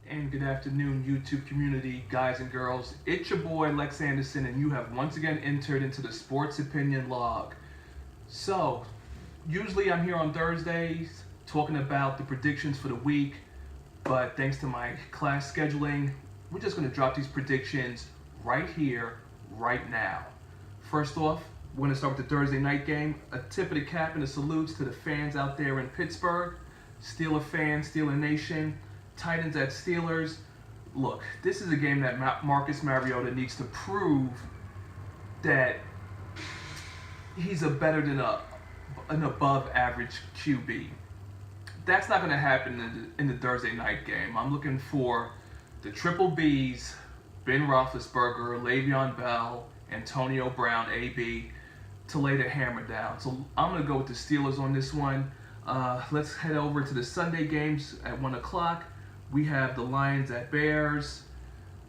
And good afternoon, YouTube community, guys and girls. It's your boy Lex Anderson, and you have once again entered into the Sports Opinion Log. So, usually I'm here on Thursdays talking about the predictions for the week, but thanks to my class scheduling, we're just going to drop these predictions right here, right now. First off, we're going to start with the Thursday night game. A tip of the cap and a salute to the fans out there in Pittsburgh. Steeler fans, Steeler Nation. Titans at Steelers. Look, this is a game that Marcus Mariota needs to prove that he's a better than an above average QB. That's not going to happen in the Thursday night game. I'm looking for the triple Bs, Ben Roethlisberger, Le'Veon Bell, Antonio Brown, AB, to lay the hammer down. So I'm going to go with the Steelers on this one. Let's head over to the Sunday games at 1 o'clock. We have the Lions at Bears.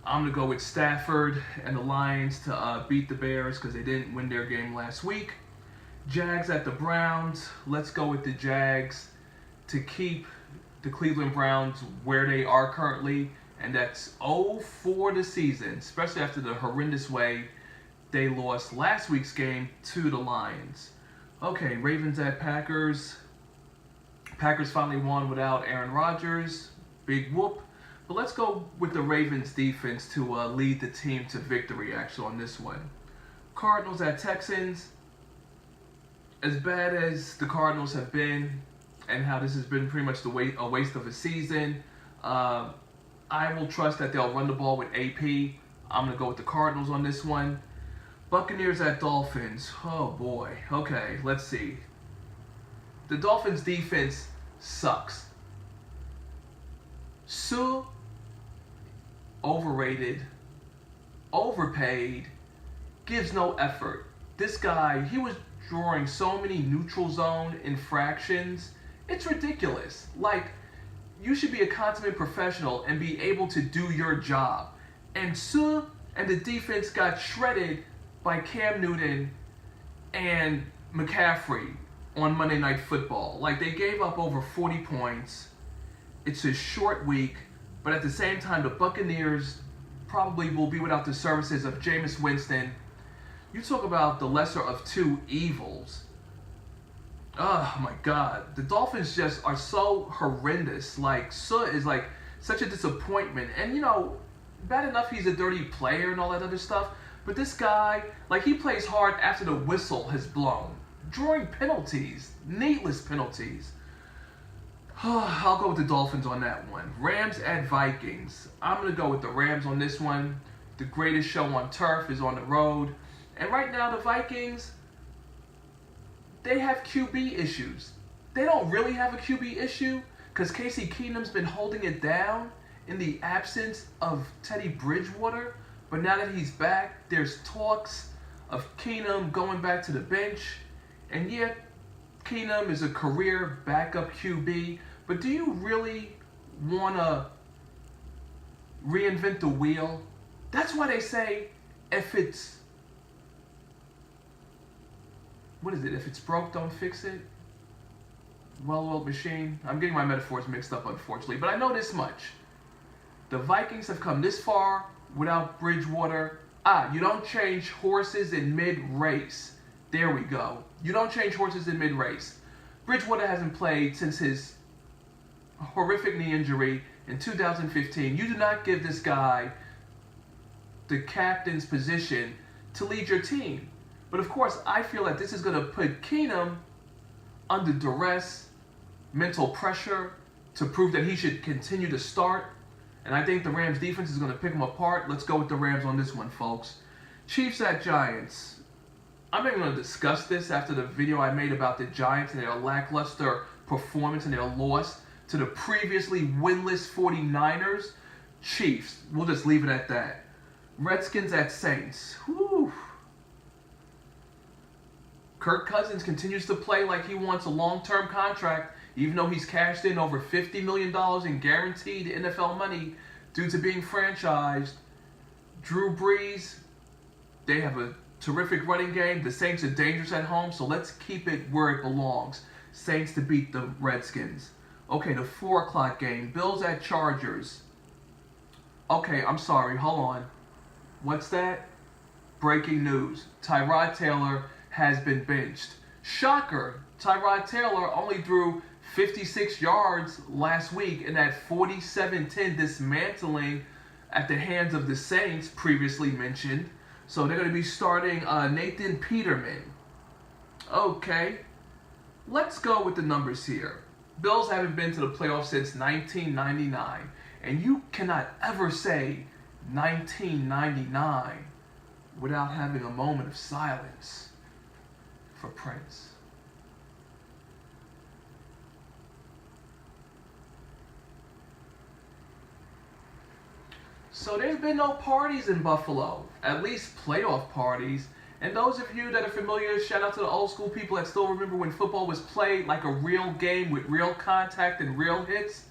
I'm going to go with Stafford and the Lions to beat the Bears because they didn't win their game last week. Jags at the Browns. Let's go with the Jags to keep the Cleveland Browns where they are currently. And that's 0-4 the season, especially after the horrendous way they lost last week's game to the Lions. Okay, Ravens at Packers. Packers finally won without Aaron Rodgers. Big whoop. But let's go with the Ravens defense to lead the team to victory, actually, on this one. Cardinals at Texans. As bad as the Cardinals have been, and how this has been pretty much a waste of a season, I will trust that they'll run the ball with AP. I'm going to go with the Cardinals on this one. Buccaneers at Dolphins. Oh, boy. Okay, let's see. The Dolphins' defense sucks. So overrated, overpaid, gives no effort. This guy, he was drawing so many neutral zone infractions. It's ridiculous. Like, you should be a consummate professional and be able to do your job. And Suh and the defense got shredded by Cam Newton and McCaffrey on Monday Night Football. Like, they gave up over 40 points. It's a short week, but at the same time, the Buccaneers probably will be without the services of Jameis Winston. You talk about the lesser of two evils. Oh my God. The Dolphins just are so horrendous. Like, Suh is like such a disappointment. And you know, bad enough he's a dirty player and all that other stuff, but this guy, like, he plays hard after the whistle has blown. Drawing penalties, needless penalties. I'll go with the Dolphins on that one. Rams at Vikings. I'm going to go with the Rams on this one. The greatest show on turf is on the road. And right now, the Vikings, they have QB issues. They don't really have a QB issue because Casey Keenum's been holding it down in the absence of Teddy Bridgewater. But now that he's back, there's talks of Keenum going back to the bench. And yet, Keenum is a career backup QB, but do you really want to reinvent the wheel? That's why they say if it's broke, don't fix it. Well-oiled machine. I'm getting my metaphors mixed up, unfortunately, but I know this much. The Vikings have come this far without Bridgewater. You don't change horses in mid-race. There we go. You don't change horses in mid-race. Bridgewater hasn't played since his horrific knee injury in 2015. You do not give this guy the captain's position to lead your team. But of course, I feel that this is going to put Keenum under duress, mental pressure to prove that he should continue to start. And I think the Rams defense is going to pick him apart. Let's go with the Rams on this one, folks. Chiefs at Giants. I'm not even going to discuss this after the video I made about the Giants and their lackluster performance and their loss to the previously winless 49ers. Chiefs. We'll just leave it at that. Redskins at Saints. Whew. Kirk Cousins continues to play like he wants a long-term contract, even though he's cashed in over $50 million in guaranteed NFL money due to being franchised. Drew Brees, they have a terrific running game. The Saints are dangerous at home, so let's keep it where it belongs. Saints to beat the Redskins. Okay, the 4 o'clock game. Bills at Chargers. Okay, I'm sorry. Hold on. What's that? Breaking news. Tyrod Taylor has been benched. Shocker. Tyrod Taylor only threw 56 yards last week in that 47-10 dismantling at the hands of the Saints previously mentioned. So they're going to be starting Nathan Peterman. Okay. Let's go with the numbers here. Bills haven't been to the playoffs since 1999. And you cannot ever say 1999 without having a moment of silence for Prince. So there's been no parties in Buffalo, at least playoff parties. And those of you that are familiar, shout out to the old school people that still remember when football was played like a real game with real contact and real hits.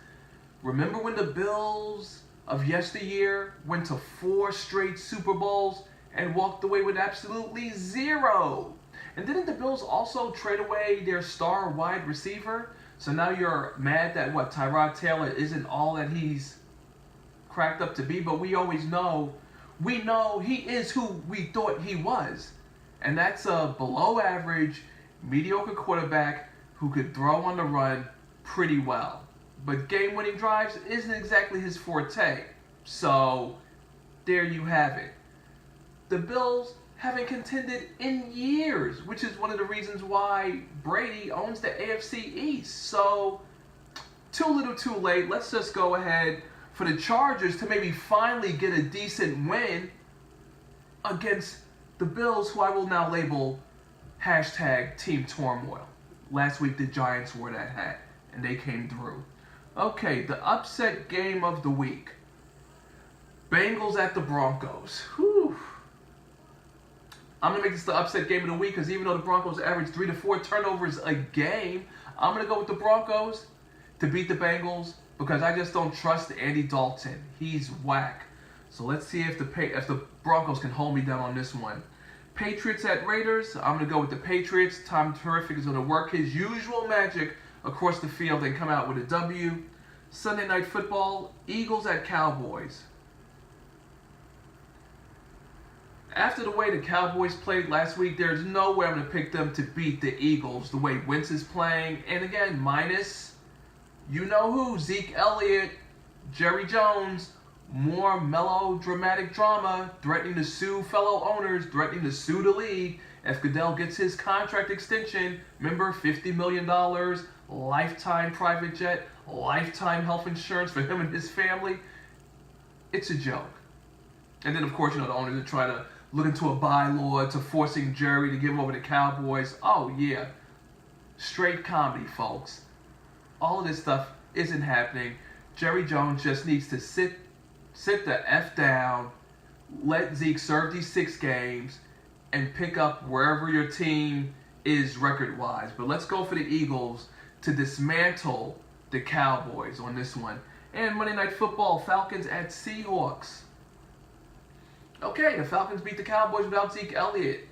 Remember when the Bills of yesteryear went to 4 straight Super Bowls and walked away with absolutely 0? And didn't the Bills also trade away their star wide receiver? So now you're mad that Tyrod Taylor isn't all that he's cracked up to be, but we know he is who we thought he was. And that's a below average, mediocre quarterback who could throw on the run pretty well. But game-winning drives isn't exactly his forte. So, there you have it. The Bills haven't contended in years, which is one of the reasons why Brady owns the AFC East. So, too little too late. Let's just go ahead for the Chargers to maybe finally get a decent win against the Bills, who I will now label #Team Turmoil. Last week, the Giants wore that hat, and they came through. Okay, the upset game of the week. Bengals at the Broncos. Whew. I'm going to make this the upset game of the week because even though the Broncos average 3 to 4 turnovers a game, I'm going to go with the Broncos to beat the Bengals because I just don't trust Andy Dalton. He's whack. So let's see if the Broncos can hold me down on this one. Patriots at Raiders. I'm going to go with the Patriots. Tom Terrific is going to work his usual magic across the field and come out with a W. Sunday Night Football, Eagles at Cowboys. After the way the Cowboys played last week, there's no way I'm going to pick them to beat the Eagles the way Wentz is playing. And again, minus, you know who, Zeke Elliott, Jerry Jones, more melodramatic drama, threatening to sue fellow owners, threatening to sue the league. If Goodell gets his contract extension, remember $50 million, lifetime private jet, lifetime health insurance for him and his family. It's a joke. And then, of course, the owners are trying to look into a bylaw to forcing Jerry to give over the Cowboys. Oh, yeah. Straight comedy, folks. All of this stuff isn't happening. Jerry Jones just needs to sit the F down, let Zeke serve these 6 games, and pick up wherever your team is record-wise. But let's go for the Eagles to dismantle the Cowboys on this one. And Monday Night Football, Falcons at Seahawks. Okay, the Falcons beat the Cowboys without Zeke Elliott.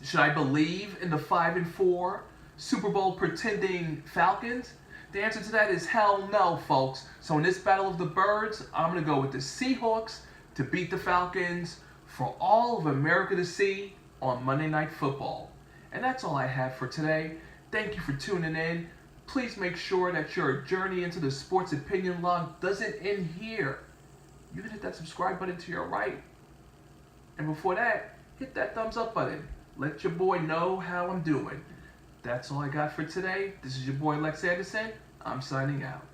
Should I believe in the 5-4 Super Bowl pretending Falcons? The answer to that is hell no, folks. So in this Battle of the Birds, I'm going to go with the Seahawks to beat the Falcons for all of America to see on Monday Night Football. And that's all I have for today. Thank you for tuning in. Please make sure that your journey into the Sports Opinion Log doesn't end here. You can hit that subscribe button to your right. And before that, hit that thumbs up button. Let your boy know how I'm doing. That's all I got for today. This is your boy Lex Anderson. I'm signing out.